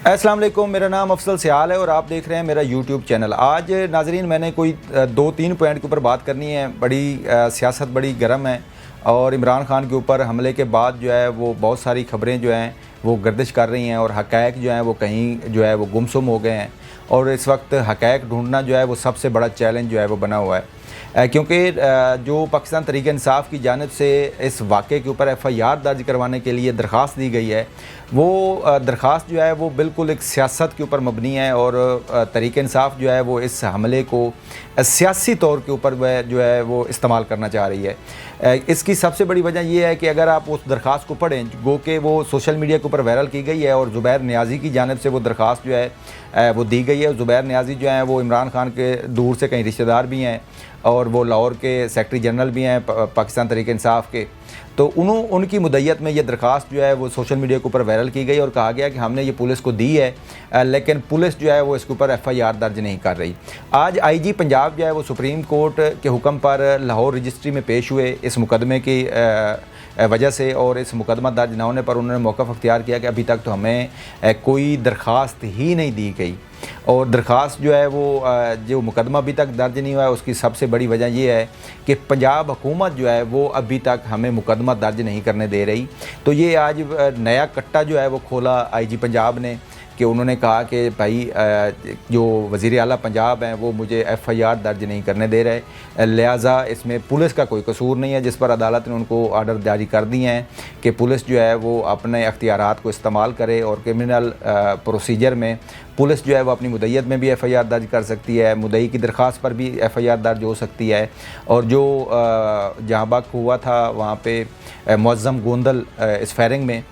अस्सलाम वालेकुम, मेरा नाम अफसल सियाल है और आप देख रहे हैं मेरा यूट्यूब चैनल। आज नाजरीन मैंने कोई 2-3 पॉइंट के ऊपर बात करनी है। सियासत बड़ी गर्म है और इमरान खान के ऊपर हमले के बाद जो है वो बहुत सारी खबरें जो हैं वो गर्दिश कर रही हैं और हक़ाइक़ जो हैं वो कहीं जो है वो गुमसुम हो गए हैं और इस वक्त हक़ाइक़ ढूंढना जो है वो सबसे बड़ा चैलेंज जो है वो बना हुआ है। क्योंकि जो पाकिस्तान तहरीक इंसाफ की जानिब से इस वाक़े के ऊपर FIR दर्ज करवाने के लिए दरख्वास्त दी गई है, वो दरख्वास्त जो है वो बिल्कुल एक सियासत के ऊपर मबनी है और तहरीक इंसाफ जो है वो इस हमले को सियासी तौर के ऊपर वह जो है वो इस्तेमाल करना चाह रही है। इसकी सबसे बड़ी वजह यह है कि अगर आप उस दरख्वास्त को पढ़ें, गो कि वो सोशल मीडिया के ऊपर वायरल की गई है और ज़ुबैर नियाज़ी की जानिब से वो दरख्वास्त जो है वो दी गई है। ज़ुबैर नियाज़ी जो हैं वो इमरान खान के दूर से कहीं रिश्तेदार भी हैं और वो लाहौर के सेक्रेटरी जनरल भी हैं पाकिस्तान तहरीक इंसाफ के। तो उनकी मुद्दत में ये दरख्वास्त जो है वो सोशल मीडिया के ऊपर वायरल की गई और कहा गया कि हमने ये पुलिस को दी है, लेकिन पुलिस जो है वो इसके ऊपर FIR दर्ज नहीं कर रही। आज IG पंजाब जो है वो सुप्रीम कोर्ट के हुक्म पर लाहौर रजिस्ट्री में पेश हुए इस मुकदमे की वजह से, और इस मुकदमा दर्ज न होने पर उन्होंने मौक़िफ़ अख्तियार किया कि अभी तक तो हमें कोई दरख्वास्त ही नहीं दी गई। और दरख्वास्त जो है वो जो मुकदमा अभी तक दर्ज नहीं हुआ है उसकी सबसे बड़ी वजह यह है कि पंजाब हुकूमत जो है वो अभी तक हमें मुकदमा दर्ज नहीं करने दे रही। तो ये आज नया कट्टा जो है वो खोला IG पंजाब ने कि उन्होंने कहा कि भाई जो वज़ीर आला पंजाब हैं वो मुझे FIR दर्ज नहीं करने दे रहे, लिहाजा इसमें पुलिस का कोई कसूर नहीं है, जिस पर अदालत ने उनको आर्डर जारी कर दिए हैं कि पुलिस जो है वो अपने अख्तियारात को इस्तेमाल करे और क्रिमिनल प्रोसीजर में पुलिस जो है वो अपनी मुद्दत में भी FIR दर्ज कर सकती है, मुद्दई की दरख्वास्त पर भी FIR दर्ज हो सकती है। और जो जहाँ बक हुआ था वहाँ पे मुअज़्ज़म गोंदल इस फायरिंग में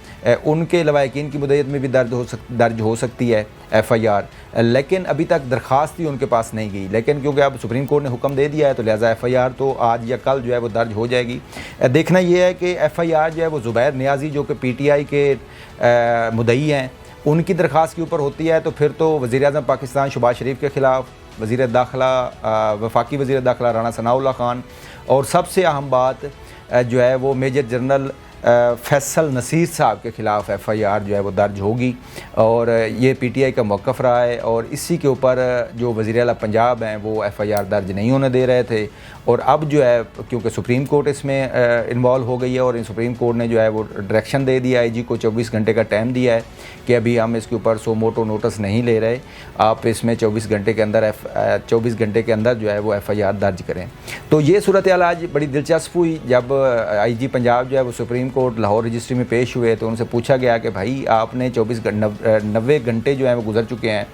उनके लवाहिकीन की मुद्दत में भी दर्ज हो सकती है FIR, लेकिन अभी तक दरख्वास्त ही उनके पास नहीं गई। लेकिन क्योंकि अब सुप्रीम कोर्ट ने हुक्म दे दिया है तो लिहाजा FIR तो आज या कल जो है वो दर्ज हो जाएगी। देखना ये है कि FIR जो है वो ज़ुबैर नियाज़ी जो कि PTI के मुद्दई हैं उनकी दरख्वास्त के ऊपर होती है, तो फिर तो वज़ीर-ए-आज़म पाकिस्तान शहबाज शरीफ के ख़िलाफ़ वज़ीर दाखिला वफाकी वज़ीर दाखिला राना सनाउल्लाह खान और सबसे अहम बात जो है वो मेजर जनरल फैसल नसीर साहब के ख़िलाफ़ FIR जो है वो दर्ज होगी। और ये PTI का मौक़िफ़ रहा है और इसी के ऊपर जो वज़ीर आला पंजाब हैं वो FIR दर्ज नहीं होने दे रहे थे। और अब जो है क्योंकि सुप्रीम कोर्ट इसमें इन्वॉल्व हो गई है और सुप्रीम कोर्ट ने जो है वो डायरेक्शन दे दिया IG को 24 घंटे का टाइम दिया है कि अभी हम इसके ऊपर सो मोटो नोटिस नहीं ले रहे, आप इसमें 24 घंटे के अंदर जो है वो FIR दर्ज करें। तो ये सूरत हाल आज बड़ी दिलचस्प हुई जब IG पंजाब जो है वो सुप्रीम कोर्ट लाहौर रजिस्ट्री में पेश हुए तो उनसे पूछा गया कि भाई आपने 90 घंटे जो हैं वो गुजर चुके हैं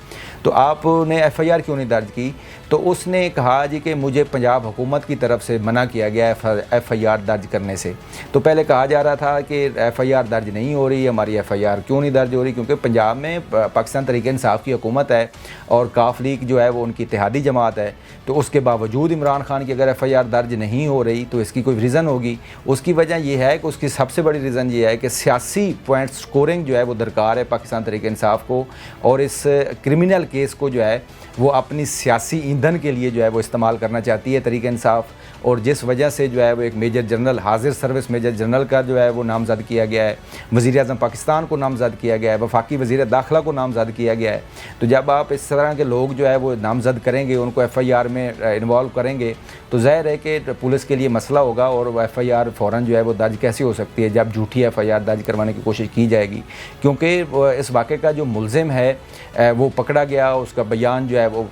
तो आपने FIR क्यों नहीं दर्ज की। तो उसने कहा जी कि मुझे पंजाब हुकूमत की तरफ से मना किया गया है FIR दर्ज करने से। तो पहले कहा जा रहा था कि FIR दर्ज नहीं हो रही, हमारी FIR क्यों नहीं दर्ज हो रही, क्योंकि पंजाब में पाकिस्तान तहरीक इंसाफ की हुकूमत है और काफ लीग जो है वो उनकी इत्तेहादी जमात है। तो उसके बावजूद इमरान खान की अगर FIR दर्ज नहीं हो रही तो इसकी कोई रीज़न होगी। उसकी वजह यह है कि उसकी सबसे बड़ी रीज़न ये है कि सियासी पॉइंट स्कोरिंग जो है वो दरकार है पाकिस्तान तहरीक इंसाफ को, और इस क्रिमिनल केस को जो है वो अपनी सियासी ईंधन के लिए जो है वो इस्तेमाल करना चाहती है तहरीक इंसाफ। और जिस वजह से जो है वो एक मेजर जनरल हाजिर सर्विस मेजर जनरल का जो है वो नामज़द किया गया है, वज़ीर-ए-आज़म पाकिस्तान को नामज़द किया गया है, वफाकी वज़ीर दाखिला को नामज़द किया गया है। तो जब आप इस तरह के लोग जो है वो नामज़द करेंगे, उनको FIR में इन्वॉल्व करेंगे तो ज़ाहिर है कि पुलिस के लिए मसला होगा और वो FIR फ़ौरन जो है वो दर्ज कैसे हो सकती है जब झूठी FIR दर्ज करवाने की कोशिश की जाएगी। क्योंकि इस वाक़े का जो मुल्ज़िम है वो पकड़ा गया, उसका बयान जो है वो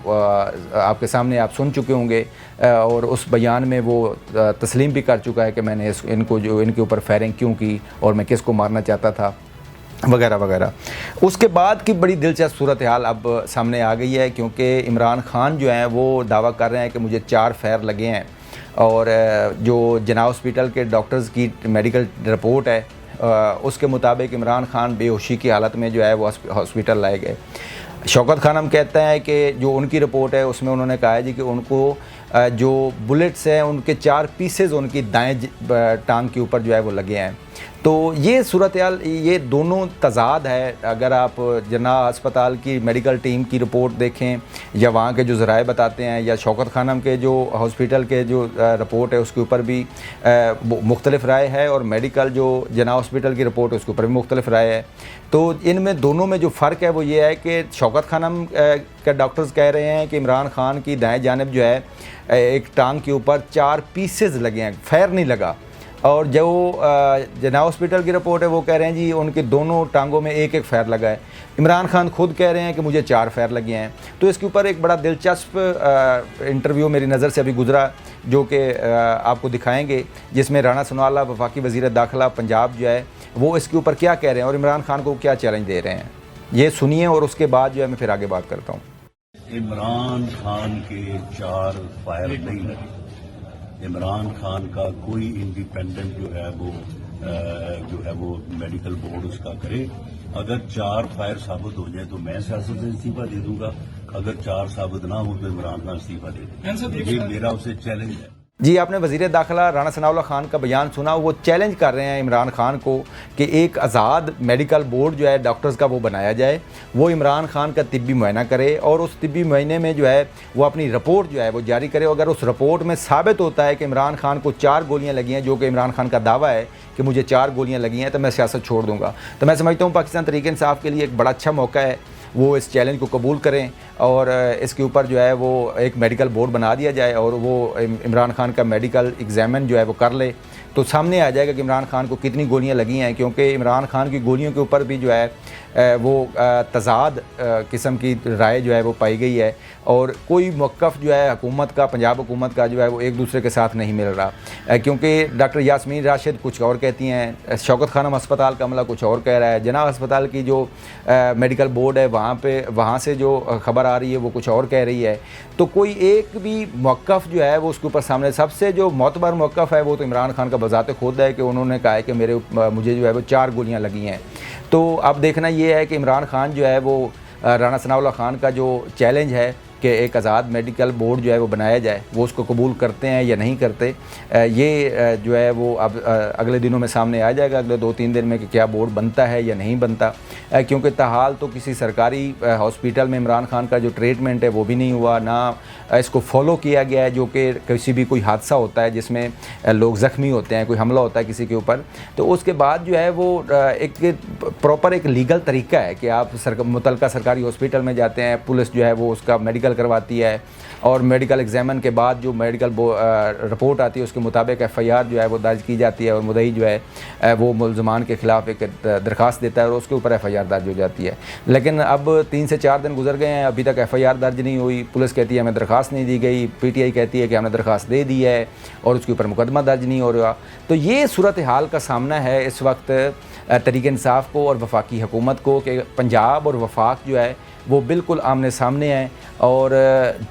आपके सामने आप सुन चुके होंगे और उस बयान में वो तस्लीम भी कर चुका है कि मैंने इनके ऊपर फायरिंग क्यों की और मैं किसको मारना चाहता था वगैरह वगैरह। उसके बाद की बड़ी दिलचस्प सूरत हाल अब सामने आ गई है, क्योंकि इमरान खान जो हैं वो दावा कर रहे हैं कि मुझे 4 फायर लगे हैं और जो जना हॉस्पिटल के डॉक्टर्स की मेडिकल रिपोर्ट है उसके मुताबिक इमरान खान बेहोशी की हालत में जो है वो हॉस्पिटल लाए गए। शौकत खानम कहते हैं कि जो उनकी रिपोर्ट है उसमें उन्होंने कहा है जी कि उनको जो बुलेट्स हैं उनके 4 पीसेज उनकी दाएं टांग के ऊपर जो है वो लगे हैं। तो ये सूरत-ए-हाल, ये दोनों तज़ाद है। अगर आप जना अस्पताल की मेडिकल टीम की रिपोर्ट देखें या वहाँ के जो ज़राए बताते हैं या शौकत खानम के जो हॉस्पिटल के जो रिपोर्ट है उसके ऊपर भी मुख्तलिफ राय है, और मेडिकल जो जना हॉस्पिटल की रिपोर्ट है उसके ऊपर भी मुख्तलिफ राय है। तो इनमें दोनों में जो फ़र्क है वो ये है कि शौकत खानम के डॉक्टर्स कह रहे हैं कि इमरान खान की दाएं जानिब जो है एक टांग के ऊपर 4 पीसेज लगे हैं, फैर नहीं लगा। और जो जना हॉस्पिटल की रिपोर्ट है वो कह रहे हैं जी उनके दोनों टांगों में एक एक फैर लगा है। इमरान खान खुद कह रहे हैं कि मुझे 4 फैर लगे हैं। तो इसके ऊपर एक बड़ा दिलचस्प इंटरव्यू मेरी नज़र से अभी गुजरा जो कि आपको दिखाएंगे, जिसमें राणा सनाउल्लाह वफाकी वज़ीर दाखिला पंजाब जो है वो इसके ऊपर क्या कह रहे हैं और इमरान खान को क्या चैलेंज दे रहे हैं, ये सुनिए और उसके बाद जो है मैं फिर आगे बात करता हूँ। इमरान खान के 4 फायर नहीं लगे। इमरान खान का कोई इंडिपेंडेंट जो है वो मेडिकल बोर्ड उसका करे। अगर 4 फायर साबित हो जाए तो मैं सियासत से इस्तीफा दे दूंगा, अगर 4 साबित ना हो तो इमरान खान इस्तीफा दे देंगे। ये मेरा उसे चैलेंज है। जी, आपने वज़ीर दाखिला राणा सनाउल्लाह खान का बयान सुना। वो चैलेंज कर रहे हैं इमरान खान को कि एक आज़ाद मेडिकल बोर्ड जो है डॉक्टर्स का वो बनाया जाए, वो इमरान खान का तिब्बी मुआयना करे और उस तिब्बी मुआयने में जो है वो अपनी रिपोर्ट जो है वो जारी करे। अगर उस रिपोर्ट में साबित होता है कि इमरान खान को 4 गोलियां लगी हैं, जो कि इमरान खान का दावा है कि मुझे 4 गोलियां लगी हैं, तो मैं सियासत छोड़ दूँगा। तो मैं समझता हूँ पाकिस्तान तहरीक इंसाफ के लिए एक बड़ा अच्छा मौका है, वो इस चैलेंज को कबूल करें और इसके ऊपर जो है वो एक मेडिकल बोर्ड बना दिया जाए और वो इमरान खान का मेडिकल एग्जामिन जो है वो कर ले, तो सामने आ जाएगा कि इमरान खान को कितनी गोलियां लगी हैं। क्योंकि इमरान खान की गोलियों के ऊपर भी जो है वो तज़ाद किस्म की राय जो है वो पाई गई है और कोई मौक़िफ़ जो है हुकूमत का, पंजाब हुकूमत का जो है वो एक दूसरे के साथ नहीं मिल रहा। क्योंकि डॉक्टर यास्मीन राशिद कुछ और कहती हैं, शौकत खानम अस्पताल का अमला कुछ और कह रहा है, जना अस्पताल की जो मेडिकल बोर्ड है वहाँ से जो खबर आ रही है वो कुछ और कह रही है। तो कोई एक भी मौक़िफ़ जो है वो उसके ऊपर सामने, सबसे जो मोतबर मौक़िफ़ है वो तो इमरान खान का बज़ाते खुद है कि उन्होंने कहा है कि मुझे जो है वो 4 गोलियां लगी हैं। तो अब देखना ये है कि इमरान खान जो है वो राणा सनाउल्लाह खान का जो चैलेंज है कि एक आज़ाद मेडिकल बोर्ड जो है वो बनाया जाए, वो उसको कबूल करते हैं या नहीं करते, ये जो है वो अब अगले दिनों में सामने आ जाएगा, अगले 2-3 दिन में कि क्या बोर्ड बनता है या नहीं बनता। क्योंकि ताहाल तो किसी सरकारी हॉस्पिटल में इमरान खान का जो ट्रीटमेंट है वो भी नहीं हुआ, ना इसको फॉलो किया गया है। जो कि किसी भी कोई हादसा होता है जिसमें लोग ज़ख्मी होते हैं, कोई हमला होता है किसी के ऊपर, तो उसके बाद जो है वो एक प्रॉपर एक लीगल तरीका है कि आप मुतलका सरकारी हॉस्पिटल में जाते हैं, पुलिस जो है वो उसका मेडिकल करवाती है और मेडिकल एग्जामिन के बाद जो मेडिकल रिपोर्ट आती है उसके मुताबिक FIR जो है वो दर्ज की जाती है और मुद्दई जो है वो मुल्ज़मान के ख़िलाफ़ एक दरख्वास्त देता है और उसके ऊपर FIR दर्ज हो जाती है। लेकिन अब 3 से 4 दिन गुजर गए हैं, अभी तक FIR दर्ज नहीं हुई। पुलिस कहती है हमें दरख्वास्त नहीं दी गई, PTI कहती है कि हमने दरख्वास्त दे दी है और उसके ऊपर मुकदमा दर्ज नहीं हो रहा। तो ये सूरत हाल का सामना है इस वक्त तहरीक इंसाफ को और वफाकी हुकूमत को कि पंजाब और वफाक जो है वो बिल्कुल आमने सामने है और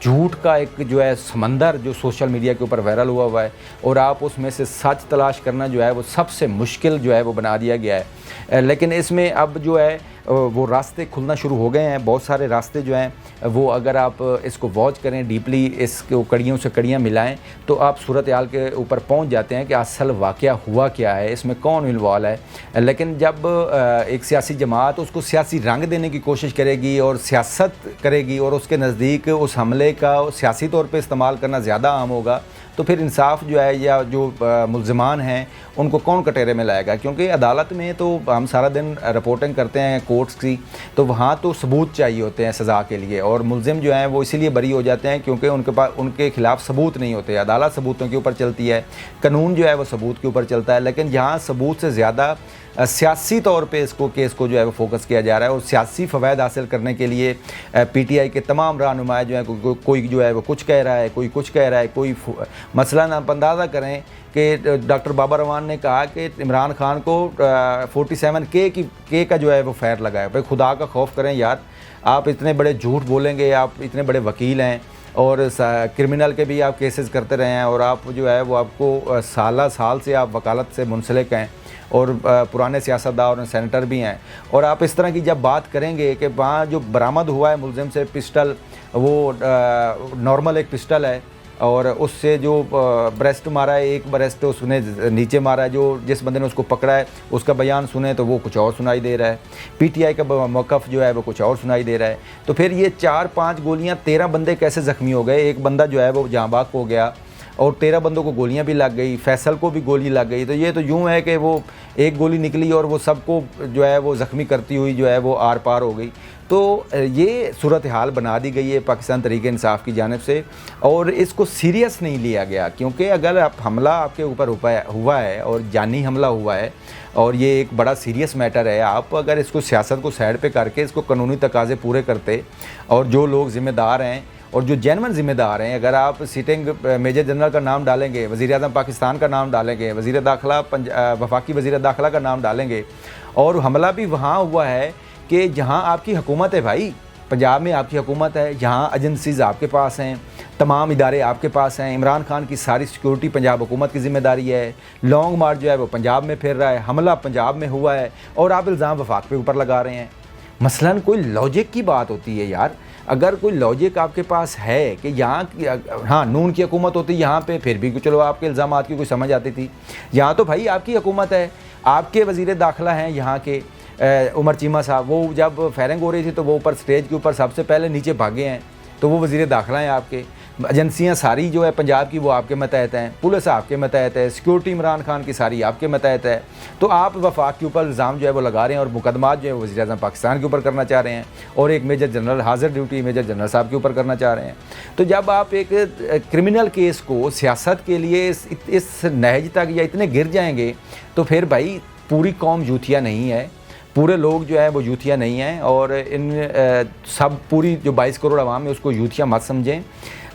झूठ का एक जो है समंदर जो सोशल मीडिया के ऊपर वायरल हुआ है और आप उसमें से सच तलाश करना जो है वो सबसे मुश्किल जो है वो बना दिया गया है। लेकिन इसमें अब जो है वो रास्ते खुलना शुरू हो गए हैं, बहुत सारे रास्ते जो हैं वो अगर आप इसको वॉच करें डीपली, इसको कड़ियों से कड़ियाँ मिलाएं तो आप सूरत हाल के ऊपर पहुंच जाते हैं कि असल वाक़या हुआ क्या है, इसमें कौन इन्वॉल्व है। लेकिन जब एक सियासी जमात उसको सियासी रंग देने की कोशिश करेगी और सियासत करेगी और उसके नज़दीक उस हमले का सियासी तौर पर इस्तेमाल करना ज़्यादा आम होगा, तो फिर इंसाफ जो है या जो मुल्ज़िमान हैं उनको कौन कटहरे में लाएगा। क्योंकि अदालत में तो हम सारा दिन रिपोर्टिंग करते हैं कोर्ट्स की, तो वहाँ तो सबूत चाहिए होते हैं सज़ा के लिए और मुल्ज़िम जो हैं वो इसीलिए बरी हो जाते हैं क्योंकि उनके खिलाफ़ सबूत नहीं होते। अदालत सबूतों के ऊपर चलती है, कानून जो है वो सबूत के ऊपर चलता है। लेकिन यहाँ सबूत से ज़्यादा सियासी तौर पे केस को जो है वो फोकस किया जा रहा है और सियासी फ़वाद हासिल करने के लिए PTI के तमाम रहनुमा जो है कोई जो है वो कुछ कह रहा है, कोई कुछ कह रहा है, कोई मसलन आप अंदाज़ा करें कि डॉक्टर बाबर रहमान ने कहा कि इमरान खान को 47K का जो है वो फैर लगा है। भाई खुदा का खौफ करें यार, आप इतने बड़े झूठ बोलेंगे, आप इतने बड़े वकील हैं और क्रिमिनल के भी आप केसेस करते रहे हैं और आप जो है वो आपको साल से आप वकालत से मुंसलिक हैं और पुराने सियासतदान और सेनेटर भी हैं और आप इस तरह की जब बात करेंगे कि वहाँ जो बरामद हुआ है मुल्ज़िम से पिस्टल, वो नॉर्मल एक पिस्टल है और उससे जो ब्रेस्ट मारा है, एक ब्रेस्ट उसने नीचे मारा है, जो जिस बंदे ने उसको पकड़ा है उसका बयान सुने तो वो कुछ और सुनाई दे रहा है, पीटीआई का मौक़िफ़ जो है वो कुछ और सुनाई दे रहा है। तो फिर ये 4-5 गोलियां 13 बंदे कैसे ज़ख्मी हो गए? एक बंदा जो है वो जाँ बाग हो गया और 13 बंदों को गोलियां भी लग गई, फैसल को भी गोली लग गई। तो ये तो यूँ है कि वो एक गोली निकली और वो सबको जो है वो ज़ख्मी करती हुई जो है वो आर पार हो गई। तो ये सूरत हाल बना दी गई है पाकिस्तान तहरीक इंसाफ की जानिब से और इसको सीरियस नहीं लिया गया, क्योंकि अगर आप हमला आपके ऊपर हुआ है और जानी हमला हुआ है और ये एक बड़ा सीरियस मैटर है, आप अगर इसको सियासत को साइड पे करके इसको कानूनी तकाज़े पूरे करते और जो लोग ज़िम्मेदार हैं और जो जेन्युइन ज़िम्मेदार हैं, अगर आप सिटिंग मेजर जनरल का नाम डालेंगे, वज़ीर-ए-आज़म पाकिस्तान का नाम डालेंगे, वज़ीर दाखिला वफाकी वज़ीर दाखिला का नाम डालेंगे और हमला भी वहाँ हुआ है कि जहाँ आपकी हुकूमत है भाई, पंजाब में आपकी हुकूमत है, जहाँ एजेंसीज़ आपके पास हैं, तमाम इदारे आपके पास हैं, इमरान खान की सारी सिक्योरिटी पंजाब हुकूमत की ज़िम्मेदारी है, लॉन्ग मार्च जो है वो पंजाब में फिर रहा है, हमला पंजाब में हुआ है और आप इल्ज़ाम वफाक पे ऊपर लगा रहे हैं। मसलन कोई लॉजिक की बात होती है यार, अगर कोई लॉजिक आपके पास है कि यहाँ हाँ नून की हुकूमत होती यहाँ पे फिर भी चलो आपके इल्ज़ामात की कोई समझ आती थी। यहाँ तो भाई आपकी हुकूमत है, आपके वज़ीर दाखिला हैं यहाँ के उमर चीमा साहब, वो जब फायरिंग हो रही थी तो वो ऊपर स्टेज के ऊपर सबसे पहले नीचे भागे हैं, तो वो वज़ीर दाखिला हैं आपके। एजेंसियाँ सारी जो है पंजाब की वो आपके मतहत हैं, पुलिस आपके मतहत है, सिक्योरिटी इमरान खान की सारी आपके मतहत है। तो आप वफाक के ऊपर इल्ज़ाम जो है वो लगा रहे हैं और मुकदमात जो है वज़ीर-ए-आज़म पाकिस्तान के ऊपर करना चाह रहे हैं और एक मेजर जनरल हाज़िर ड्यूटी मेजर जनरल साहब के ऊपर करना चाह रहे हैं। तो जब आप एक क्रिमिनल केस को सियासत के लिए इस नहज तक या इतने गिर जाएंगे तो फिर भाई पूरी कौम यूथिया नहीं है, पूरे लोग जो है वो यूथिया नहीं हैं और इन सब पूरी जो 22 करोड़ आवाम है उसको यूथिया मत समझें।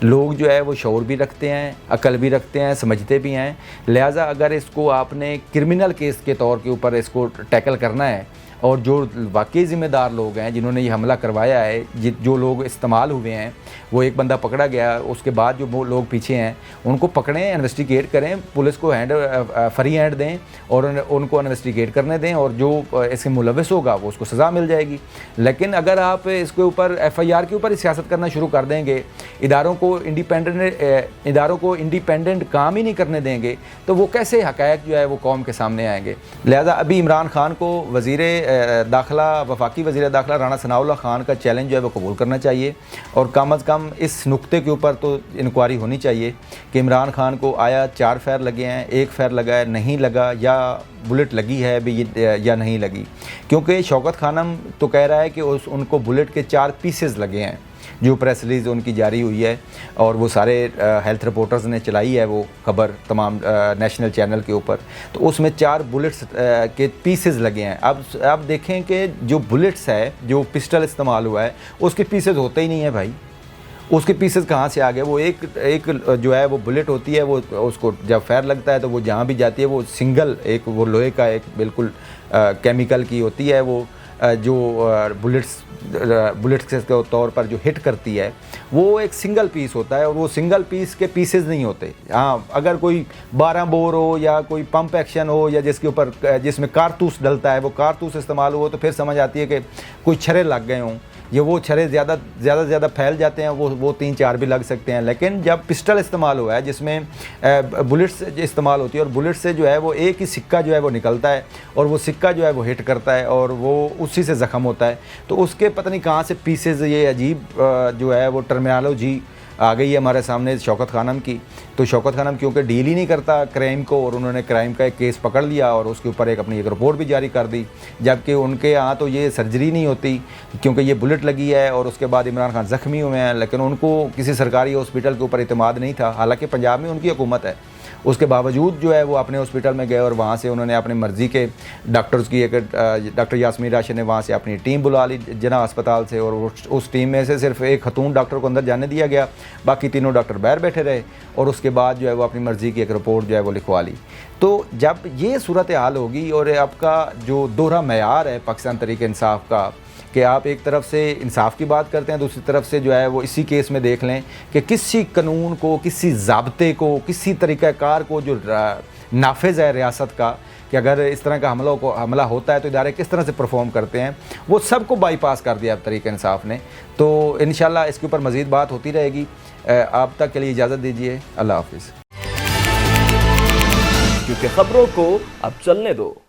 लोग जो है वो शऊर भी रखते हैं, अकल भी रखते हैं, समझते भी हैं। लिहाजा अगर इसको आपने क्रिमिनल केस के तौर के ऊपर इसको टैकल करना है और जो वाकई ज़िम्मेदार लोग हैं जिन्होंने ये हमला करवाया है, जो लोग इस्तेमाल हुए हैं, वो एक बंदा पकड़ा गया, उसके बाद जो वो लोग पीछे हैं उनको पकड़ें, इन्वेस्टिगेट करें, पुलिस को फ्री हैंड दें और उनको इन्वेस्टिगेट करने दें और जो इसके मुलविस होगा वो उसको सज़ा मिल जाएगी। लेकिन अगर आप इसके ऊपर FIR के ऊपर ही सियासत करना शुरू कर देंगे, इदारों को इंडिपेंडेंट काम ही नहीं करने देंगे, तो वो कैसे हक़ायक़ जो है वो कौम के सामने आएंगे। लिहाजा अभी इमरान खान को वज़ीर दाखिला वफाकी वज़ीर दाखिला राना सनाउल्लाह खान का चैलेंज जो है वो कबूल करना चाहिए और कम अज़ कम इस नुक्ते के ऊपर तो इंक्वायरी होनी चाहिए कि इमरान खान को आया 4 फायर लगे हैं, 1 फायर लगा है, नहीं लगा, या बुलेट लगी है भी या नहीं लगी। क्योंकि शौकत खानम तो कह रहा है कि उनको बुलेट के 4 पीसेस लगे हैं, जो प्रेस रिलीज़ उनकी जारी हुई है और वो सारे हेल्थ रिपोर्टर्स ने चलाई है वो खबर तमाम नेशनल चैनल के ऊपर, तो उसमें 4 बुलेट्स के पीसेस लगे हैं। अब देखें कि जो बुलेट्स है, जो पिस्टल इस्तेमाल हुआ है, उसके पीसेस होते ही नहीं है भाई, उसके पीसेस कहाँ से आ गए? वो एक जो है वो बुलेट होती है, वो उसको जब फायर लगता है तो वो जहाँ भी जाती है वो सिंगल एक वो लोहे का एक बिल्कुल केमिकल की होती है, वो जो बुलेट्स के तौर पर जो हिट करती है वो एक सिंगल पीस होता है और वो सिंगल पीस के पीसेस नहीं होते। हाँ, अगर कोई 12 बोर हो या कोई पंप एक्शन हो या जिसमें कारतूस डलता है वो कारतूस इस्तेमाल हो तो फिर समझ आती है कि कोई छर्रे लग गए हों, या वो छर्रे ज़्यादा फैल जाते हैं, वो 3-4 भी लग सकते हैं। लेकिन जब पिस्टल इस्तेमाल हुआ है जिसमें बुलेट्स इस्तेमाल होती है और बुलेट से जो है वो एक ही सिक्का जो है वो निकलता है और वो सिक्का जो है वो हिट करता है और वो उसी से ज़ख्म होता है, तो उसके पता नहीं कहाँ से पीसेस, ये अजीब जो है वो टर्मिनोलॉजी आ गई है हमारे सामने शौकत खानम की। तो शौकत खानम क्योंकि डील ही नहीं करता क्राइम को और उन्होंने क्राइम का एक केस पकड़ लिया और उसके ऊपर अपनी एक रिपोर्ट भी जारी कर दी, जबकि उनके यहाँ तो ये सर्जरी नहीं होती क्योंकि ये बुलेट लगी है और उसके बाद इमरान खान ज़ख्मी हुए हैं, लेकिन उनको किसी सरकारी हॉस्पिटल के ऊपर इत्मीनान नहीं था। हालांकि पंजाब में उनकी हुकूमत है, उसके बावजूद जो है वो अपने हॉस्पिटल में गए और वहाँ से उन्होंने अपनी मर्ज़ी के डॉक्टर्स की एक डॉक्टर यास्मीन राशिद ने वहाँ से अपनी टीम बुला ली जना अस्पताल से और उस टीम में से सिर्फ एक खतून डॉक्टर को अंदर जाने दिया गया, बाकी तीनों डॉक्टर बाहर बैठे रहे और उसके बाद जो है वो अपनी मर्ज़ी की एक रिपोर्ट जो है वो लिखवा ली। तो जब ये सूरत हाल होगी और आपका जो दोहरा मयार है पाकिस्तान तहरीक इंसाफ का कि आप एक तरफ से इंसाफ की बात करते हैं, दूसरी तरफ से जो है वो इसी केस में देख लें कि किसी कानून को, किसी ज़ाब्ते को, किसी तरीक़ाकार को जो नाफिज है रियासत का कि अगर इस तरह का हमला होता है तो इदारे किस तरह से परफॉर्म करते हैं, वो सब को बाईपास कर दिया अब तहरीक इंसाफ ने। तो इंशाल्लाह इसके ऊपर मज़ीद बात होती रहेगी। आप तक के लिए इजाज़त दीजिए। अल्लाह हाफिज़। क्योंकि खबरों को अब चलने दो।